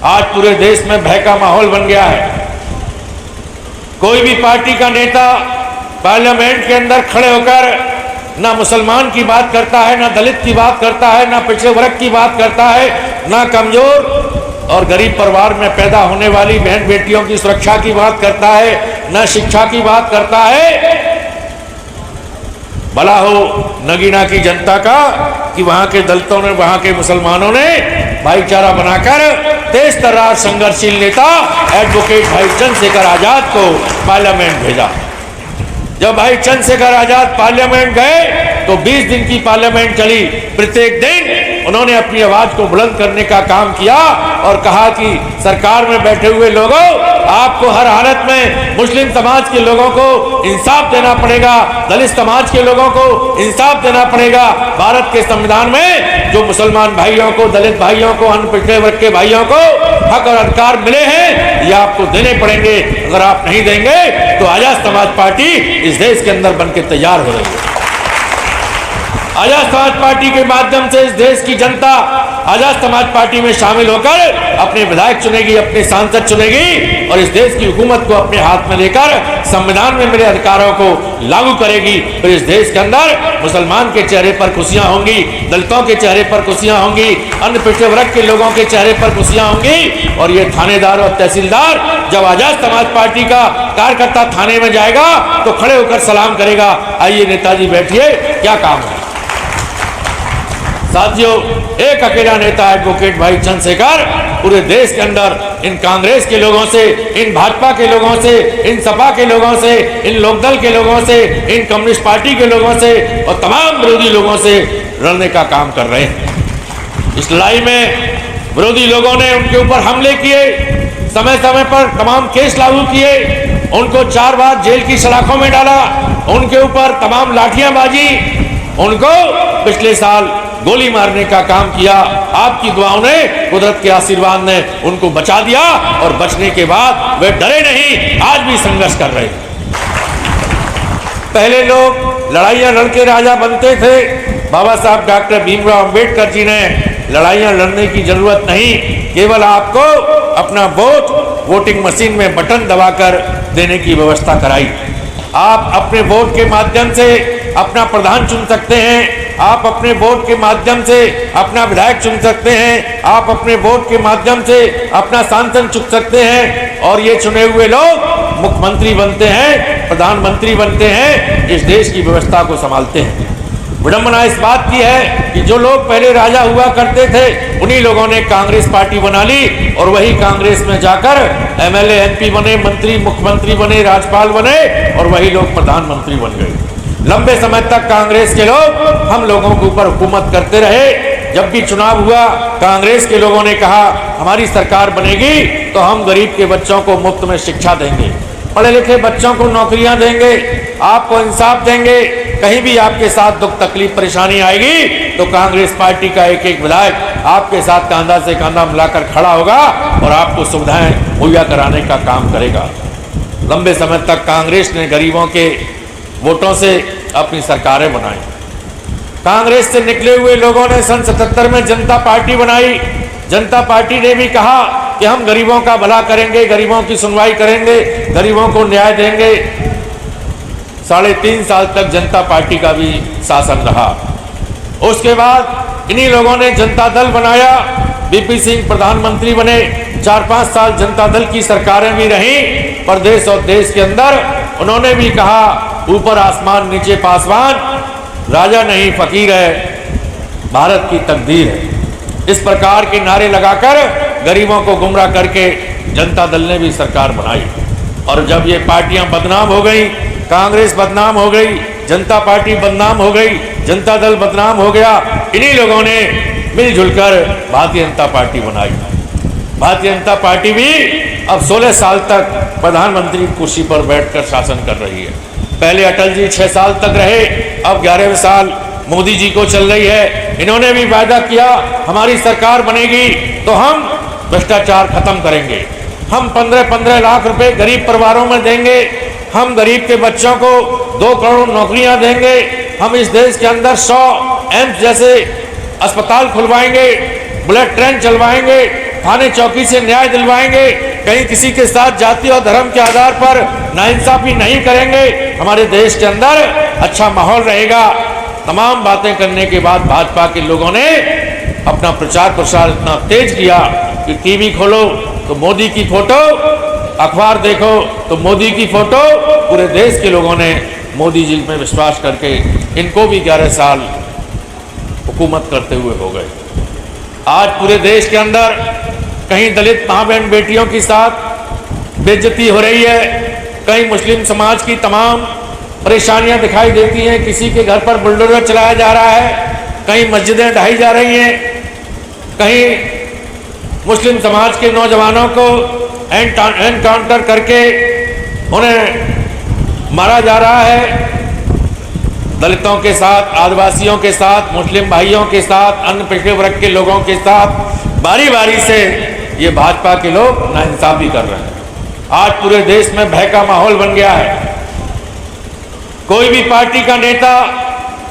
आज पूरे देश में भय का माहौल बन गया है। कोई भी पार्टी का नेता पार्लियामेंट के अंदर खड़े होकर ना मुसलमान की बात करता है, ना दलित की बात करता है, ना पिछड़े वर्ग की बात करता है, ना कमजोर और गरीब परिवार में पैदा होने वाली बहन बेटियों की सुरक्षा की बात करता है, ना शिक्षा की बात करता है। भला हो नगीना की जनता का कि वहां के दलितों ने, वहां के मुसलमानों ने भाईचारा बनाकर तेज तर्रार संघर्षशील नेता एडवोकेट भाई चंद्रशेखर आजाद को पार्लियामेंट भेजा। जब भाई चंद्रशेखर आजाद पार्लियामेंट गए तो 20 दिन की पार्लियामेंट चली। प्रत्येक दिन उन्होंने अपनी आवाज को बुलंद करने का काम किया और कहा कि सरकार में बैठे हुए लोगों, आपको हर हालत में मुस्लिम समाज के लोगों को इंसाफ देना पड़ेगा, दलित समाज के लोगों को इंसाफ देना पड़ेगा। भारत के संविधान में जो मुसलमान भाइयों को, दलित भाइयों को, अन्य पिछड़े वर्ग के भाइयों को हक और अधिकार मिले हैं, ये आपको देने पड़ेंगे। अगर आप नहीं देंगे तो आजाद समाज पार्टी इस देश के अंदर बनकर तैयार हो रही है। आजाद समाज पार्टी के माध्यम से इस देश की जनता आजाद समाज पार्टी में शामिल होकर अपने विधायक चुनेगी, अपने सांसद चुनेगी और इस देश की हुकूमत को अपने हाथ में लेकर संविधान में मिले अधिकारों को लागू करेगी। फिर इस देश के अंदर मुसलमान के चेहरे पर खुशियां होंगी, दलितों के चेहरे पर खुशियां होंगी, अन्य पिछड़े वर्ग के लोगों के चेहरे पर खुशियां होंगी। और ये थानेदार और तहसीलदार जब आजाद समाज पार्टी का कार्यकर्ता थाने में जाएगा तो खड़े होकर सलाम करेगा, आइए नेताजी बैठिए, क्या काम है। साथियों, एक अकेला नेता एडवोकेट भाई चंद्रशेखर पूरे देश के अंदर इन कांग्रेस के लोगों से, इन भाजपा के लोगों से, इन सपा के लोगों से, इन लोकदल के लोगों से, इन कम्युनिस्ट पार्टी के लोगों से और तमाम विरोधी लोगों से लड़ने का काम कर रहे हैं। इस लड़ाई में विरोधी लोगों ने उनके ऊपर हमले किए, समय समय पर तमाम केस लागू किए, उनको 4 बार जेल की सलाखों में डाला, उनके ऊपर तमाम लाठियां बाजी, उनको पिछले साल गोली मारने का काम किया। आपकी दुआओं ने, कुदरत के आशीर्वाद ने उनको बचा दिया और बचने के बाद वे डरे नहीं, आज भी संघर्ष कर रहे हैं। पहले लोग लड़ाइयां लड़के राजा बनते थे, बाबा साहब डॉक्टर भीमराव अंबेडकर जी ने लड़ाइयां लड़ने की जरूरत नहीं, केवल आपको अपना वोट वोटिंग मशीन में बटन दबाकर देने की व्यवस्था कराई। आप अपने वोट के माध्यम से अपना प्रधान चुन सकते हैं, आप अपने वोट के माध्यम से अपना विधायक चुन सकते हैं, आप अपने वोट के माध्यम से अपना सांसद चुन सकते हैं और ये चुने हुए लोग मुख्यमंत्री बनते हैं, प्रधानमंत्री बनते हैं, इस देश की व्यवस्था को संभालते हैं। विडंबना इस बात की है कि जो लोग पहले राजा हुआ करते थे उन्हीं लोगों ने कांग्रेस पार्टी बना ली और वही कांग्रेस में जाकर एमएलए, एमपी बने, मंत्री, मुख्यमंत्री बने, राज्यपाल बने और वही लोग प्रधानमंत्री बन गए। लंबे समय तक कांग्रेस के लोग हम लोगों के ऊपर हुकूमत करते रहे। जब भी चुनाव हुआ कांग्रेस के लोगों ने कहा हमारी सरकार बनेगी तो हम गरीब के बच्चों को मुफ्त में शिक्षा देंगे, पढ़े लिखे बच्चों को नौकरियां देंगे, आपको इंसाफ देंगे। कहीं भी आपके साथ दुख तकलीफ परेशानी आएगी तो कांग्रेस पार्टी का एक एक विधायक आपके साथ कंधा से कंधा मिलाकर खड़ा होगा और आपको सुविधाएं मुहैया कराने का काम करेगा। लंबे समय तक कांग्रेस ने गरीबों के वोटों से अपनी सरकारें बनाई। कांग्रेस से निकले हुए लोगों ने सन 77 में जनता पार्टी बनाई। जनता पार्टी ने भी कहा कि हम गरीबों का भला करेंगे, गरीबों की सुनवाई करेंगे, गरीबों को न्याय देंगे। 3.5 साल तक जनता पार्टी का भी शासन रहा। उसके बाद इन्हीं लोगों ने जनता दल बनाया, बीपी सिंह प्रधानमंत्री बने। 4-5 साल जनता दल की सरकारें भी रहीं। प्रदेश और देश के अंदर उन्होंने भी कहा ऊपर आसमान नीचे पासवान, राजा नहीं फकीर है, भारत की तकदीर है। इस प्रकार के नारे लगाकर गरीबों को गुमराह करके जनता दल ने भी सरकार बनाई। और जब ये पार्टियां बदनाम हो गई, कांग्रेस बदनाम हो गई, जनता पार्टी बदनाम हो गई, जनता दल बदनाम हो गया, इन्हीं लोगों ने मिलजुल कर भारतीय जनता पार्टी बनाई। भारतीय जनता पार्टी भी अब 16 साल तक प्रधानमंत्री कुर्सी पर बैठकर शासन कर रही है। पहले अटल जी 6 साल तक रहे, अब 11वें साल मोदी जी को चल रही है। इन्होंने भी वायदा किया हमारी सरकार बनेगी तो हम भ्रष्टाचार खत्म करेंगे, हम 15-15 लाख रुपए गरीब परिवारों में देंगे, हम गरीब के बच्चों को 2 करोड़ नौकरियां देंगे, हम इस देश के अंदर 100 एम्स जैसे अस्पताल खुलवाएंगे, बुलेट ट्रेन चलवाएंगे, थाने चौकी से न्याय दिलवाएंगे, कहीं किसी के साथ जाति और धर्म के आधार पर नाइंसाफी नहीं करेंगे, हमारे देश के अंदर अच्छा माहौल रहेगा। तमाम बातें करने के बाद भाजपा के लोगों ने अपना प्रचार प्रसार इतना तेज किया कि टीवी खोलो तो मोदी की फोटो, अखबार देखो तो मोदी की फोटो। पूरे देश के लोगों ने मोदी जी में विश्वास करके इनको भी 11 साल हुकूमत करते हुए हो गए। आज पूरे देश के अंदर कहीं दलित माँ बहन बेटियों के साथ बेइज्जती हो रही है, कहीं मुस्लिम समाज की तमाम परेशानियां दिखाई देती हैं, किसी के घर पर बुलडोजर चलाया जा रहा है, कहीं मस्जिदें ढाई जा रही हैं, कहीं मुस्लिम समाज के नौजवानों को एनकाउंटर करके उन्हें मारा जा रहा है। दलितों के साथ, आदिवासियों के साथ, मुस्लिम भाइयों के साथ, अन्य पिछड़े वर्ग के लोगों के साथ बारी बारी से ये भाजपा के लोग नाइंसाफी कर रहे हैं। आज पूरे देश में भय का माहौल बन गया है। कोई भी पार्टी का नेता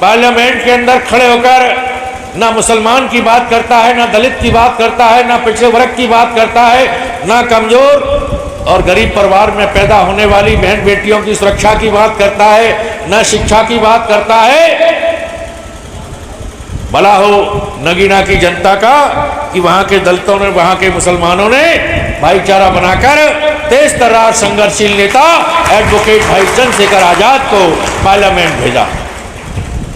पार्लियामेंट के अंदर खड़े होकर ना मुसलमान की बात करता है, ना दलित की बात करता है, ना पिछड़े वर्ग की बात करता है, ना कमजोर और गरीब परिवार में पैदा होने वाली बहन बेटियों की सुरक्षा की बात करता है, न शिक्षा की बात करता है। भला हो नगीना की जनता का कि वहां के दलितों ने, वहां के मुसलमानों ने भाईचारा बनाकर तेज तर्रार संघर्षशील नेता एडवोकेट भाई चंद्रशेखर आजाद को पार्लियामेंट भेजा।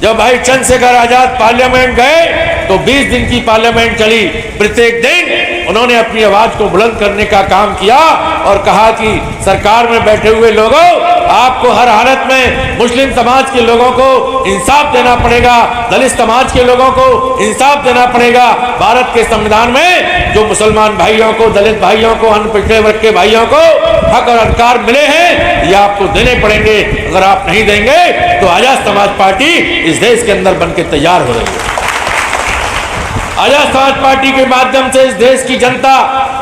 जब भाई चंद्रशेखर आजाद पार्लियामेंट गए तो 20 दिन की पार्लियामेंट चली। प्रत्येक दिन उन्होंने अपनी आवाज को बुलंद करने का काम किया और कहा कि सरकार में बैठे हुए लोगों, आपको हर हालत में मुस्लिम समाज के लोगों को इंसाफ देना पड़ेगा, दलित समाज के लोगों को इंसाफ देना पड़ेगा। भारत के संविधान में जो मुसलमान भाइयों को, दलित भाइयों को, अन्य पिछड़े वर्ग के भाइयों को हक और अधिकार मिले हैं, ये आपको देने पड़ेंगे। अगर आप नहीं देंगे तो आजाद समाज पार्टी इस देश के अंदर बनके तैयार हो रही है। आजाद समाज पार्टी के माध्यम से इस देश की जनता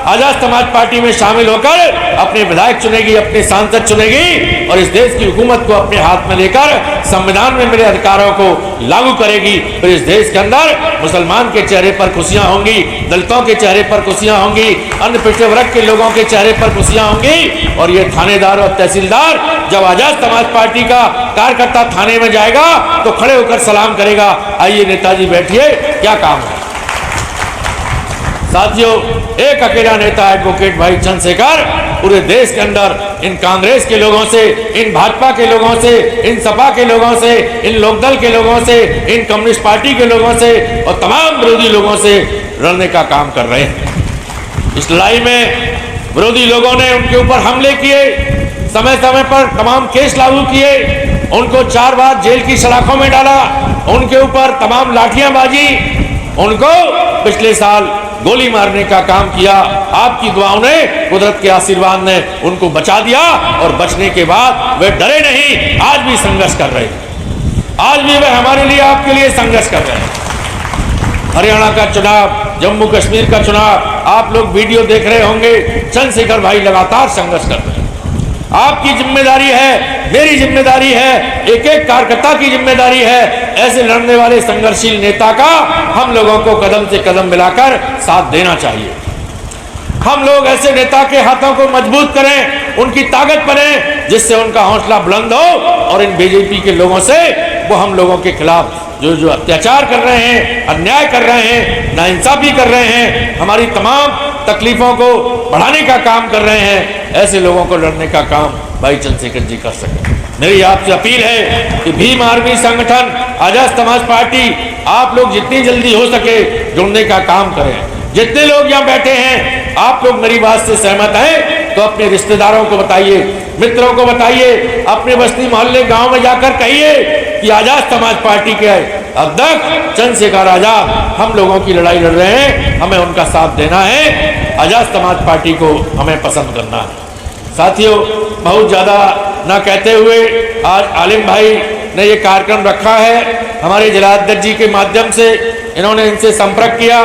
आजाद समाज पार्टी में शामिल होकर अपने विधायक चुनेगी, अपने सांसद चुनेगी और इस देश की हुकूमत को अपने हाथ में लेकर संविधान में मिले अधिकारों को लागू करेगी। फिर इस देश के अंदर मुसलमान के चेहरे पर खुशियां होंगी, दलितों के चेहरे पर खुशियां होंगी, अन्य पिछड़े वर्ग के लोगों के चेहरे पर खुशियां होंगी। और ये थानेदार और तहसीलदार जब आजाद समाज पार्टी का कार्यकर्ता थाने में जाएगा तो खड़े होकर सलाम करेगा, आइए नेताजी बैठिए, क्या काम है। साथियों, एक अकेला नेता एडवोकेट भाई चंद्रशेखर पूरे देश के अंदर इन कांग्रेस के लोगों से, इन भाजपा के लोगों से, इन सपा के लोगों से, इन लोकदल के लोगों से, इन कम्युनिस्ट पार्टी के लोगों से और तमाम विरोधी लोगों से लड़ने का काम कर रहे हैं। इस लड़ाई में विरोधी लोगों ने उनके ऊपर हमले किए, समय समय पर तमाम केस लागू किए, उनको 4 बार जेल की सलाखों में डाला, उनके ऊपर तमाम लाठियां बाजी, उनको पिछले साल गोली मारने का काम किया। आपकी दुआओं ने, कुदरत के आशीर्वाद ने उनको बचा दिया और बचने के बाद वे डरे नहीं, आज भी संघर्ष कर रहे हैं। आज भी वे हमारे लिए, आपके लिए संघर्ष कर रहे हैं। हरियाणा का चुनाव, जम्मू कश्मीर का चुनाव, आप लोग वीडियो देख रहे होंगे, चंद्रशेखर भाई लगातार संघर्ष कर रहे हैं। आपकी जिम्मेदारी है, मेरी जिम्मेदारी है, एक एक कार्यकर्ता की जिम्मेदारी है, ऐसे लड़ने वाले संघर्षशील नेता का हम लोगों को कदम से कदम मिलाकर साथ देना चाहिए। हम लोग ऐसे नेता के हाथों को मजबूत करें, उनकी ताकत बने, जिससे उनका हौसला बुलंद हो और इन बीजेपी के लोगों से वो हम लोगों के खिलाफ जो अत्याचार कर रहे हैं, अन्याय कर रहे हैं, नाइंसाफी कर रहे हैं, हमारी तमाम तकलीफों को बढ़ाने का काम कर रहे हैं, ऐसे लोगों को लड़ने का काम भाई चंद्रशेखर जी कर सके। मेरी आपसे अपील है कि भीम आर्मी संगठन, आजाद समाज पार्टी, आप लोग जितनी जल्दी हो सके जुड़ने का काम करें। जितने लोग यहाँ बैठे हैं, आप लोग मेरी बात से सहमत हैं तो अपने रिश्तेदारों को बताइए, मित्रों को बताइए, अपने बस्ती मोहल्ले गांव में जाकर कहिए कि आजाद समाज पार्टी के अध्यक्ष चंद्रशेखर आजाद हम लोगों की लड़ाई लड़ रहे हैं, हमें उनका साथ देना है, आजाद समाज पार्टी को हमें पसंद करना है। साथियों, बहुत ज़्यादा ना कहते हुए आज आलिम भाई ने ये कार्यक्रम रखा है, हमारे जिलाध्यक्ष जी के माध्यम से इन्होंने इनसे संपर्क किया,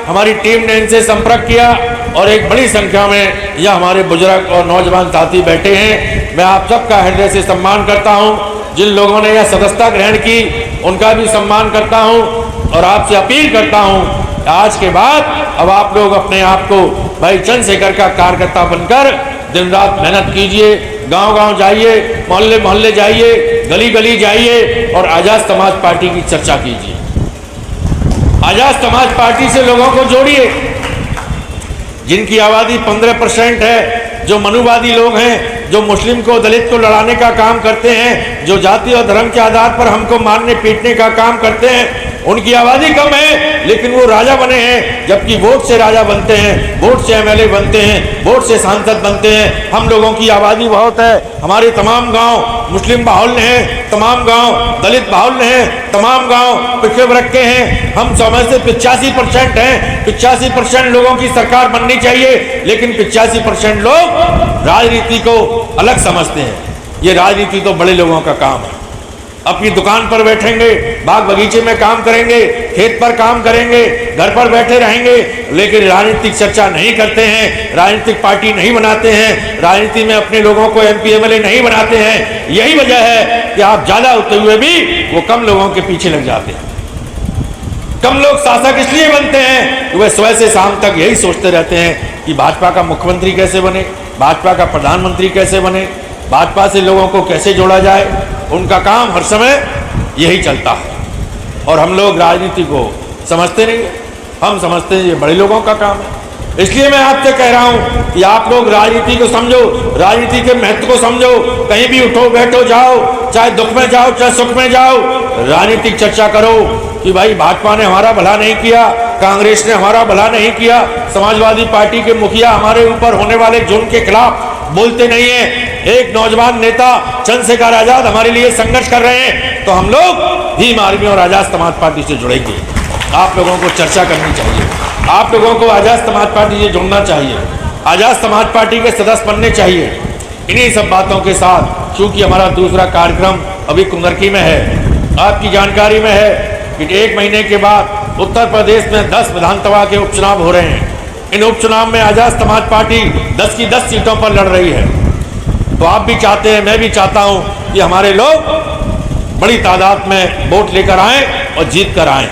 हमारी टीम ने इनसे संपर्क किया और एक बड़ी संख्या में यह हमारे बुजुर्ग और नौजवान साथी बैठे हैं। मैं आप सबका हृदय से सम्मान करता हूं। जिन लोगों ने यह सदस्यता ग्रहण की उनका भी सम्मान करता हूं और आपसे अपील करता हूं आज के बाद अब आप लोग अपने आप को भाई चंद्रशेखर का कार्यकर्ता बनकर दिन रात मेहनत कीजिए, गांव-गांव जाइए, मोहल्ले-मोहल्ले जाइए, गली-गली जाइए और आजाद समाज पार्टी की चर्चा कीजिए। आजाद समाज पार्टी से लोगों को जोड़िए। जिनकी आबादी 15% है, जो मनुवादी लोग हैं, जो मुस्लिम को दलित को लड़ाने का काम करते हैं, जो जाति और धर्म के आधार पर हमको मारने पीटने का काम करते हैं, उनकी आबादी कम है लेकिन वो राजा बने हैं। जबकि वोट से राजा बनते हैं, वोट से एमएलए बनते हैं, वोट से सांसद बनते हैं। हम लोगों की आबादी बहुत है। हमारे तमाम गांव मुस्लिम बाहुल्य हैं, तमाम गांव दलित बाहुल्य हैं, तमाम गांव पिछड़े वर्ग के हैं। हम समझ से 85% हैं। 85% लोगों की सरकार बननी चाहिए, लेकिन 85% लोग राजनीति को अलग समझते हैं। ये राजनीति तो बड़े लोगों का काम है। अपनी दुकान पर बैठेंगे, बाग बगीचे में काम करेंगे, खेत पर काम करेंगे, घर पर बैठे रहेंगे, लेकिन राजनीतिक चर्चा नहीं करते हैं, राजनीतिक पार्टी नहीं बनाते हैं, राजनीति में अपने लोगों को एमपी एमएलए नहीं बनाते हैं। यही वजह है कि आप ज्यादा होते हुए भी वो कम लोगों के पीछे लग जाते हैं। कम लोग शासक इसलिए बनते हैं कि वह सुबह से शाम तक यही सोचते रहते हैं कि भाजपा का मुख्यमंत्री कैसे बने, भाजपा का प्रधानमंत्री कैसे बने, भाजपा से लोगों को कैसे जोड़ा जाए। उनका काम हर समय यही चलता है और हम लोग राजनीति को समझते नहीं। हम समझते हैं ये बड़े लोगों का काम है। इसलिए मैं आपसे कह रहा हूं कि आप लोग राजनीति को समझो, राजनीति के महत्व को समझो। कहीं भी उठो बैठो जाओ, चाहे दुख में जाओ चाहे सुख में जाओ, राजनीतिक चर्चा करो कि भाई भाजपा ने हमारा भला नहीं किया, कांग्रेस ने हमारा भला नहीं किया, समाजवादी पार्टी के मुखिया हमारे ऊपर होने वाले जुल्म के खिलाफ बोलते नहीं है। एक नौजवान नेता चंद्रशेखर आजाद हमारे लिए संघर्ष कर रहे हैं, तो हम लोग भीम आर्मी और आजाद समाज पार्टी से जुड़ेंगे। आप लोगों को चर्चा करनी चाहिए, आप लोगों को आजाद समाज पार्टी से जुड़ना चाहिए, आजाद समाज पार्टी के सदस्य बनने चाहिए। इन्हीं सब बातों के साथ, चूंकि हमारा दूसरा कार्यक्रम अभी कुंदरकी में है, आपकी जानकारी में है कि 1 महीने के बाद उत्तर प्रदेश में 10 विधानसभा के उपचुनाव हो रहे हैं। इन उपचुनाव में आजाद समाज पार्टी 10 की 10 सीटों पर लड़ रही है। तो आप भी चाहते हैं, मैं भी चाहता हूं कि हमारे लोग बड़ी तादाद में वोट लेकर आएं और जीत कर आएं।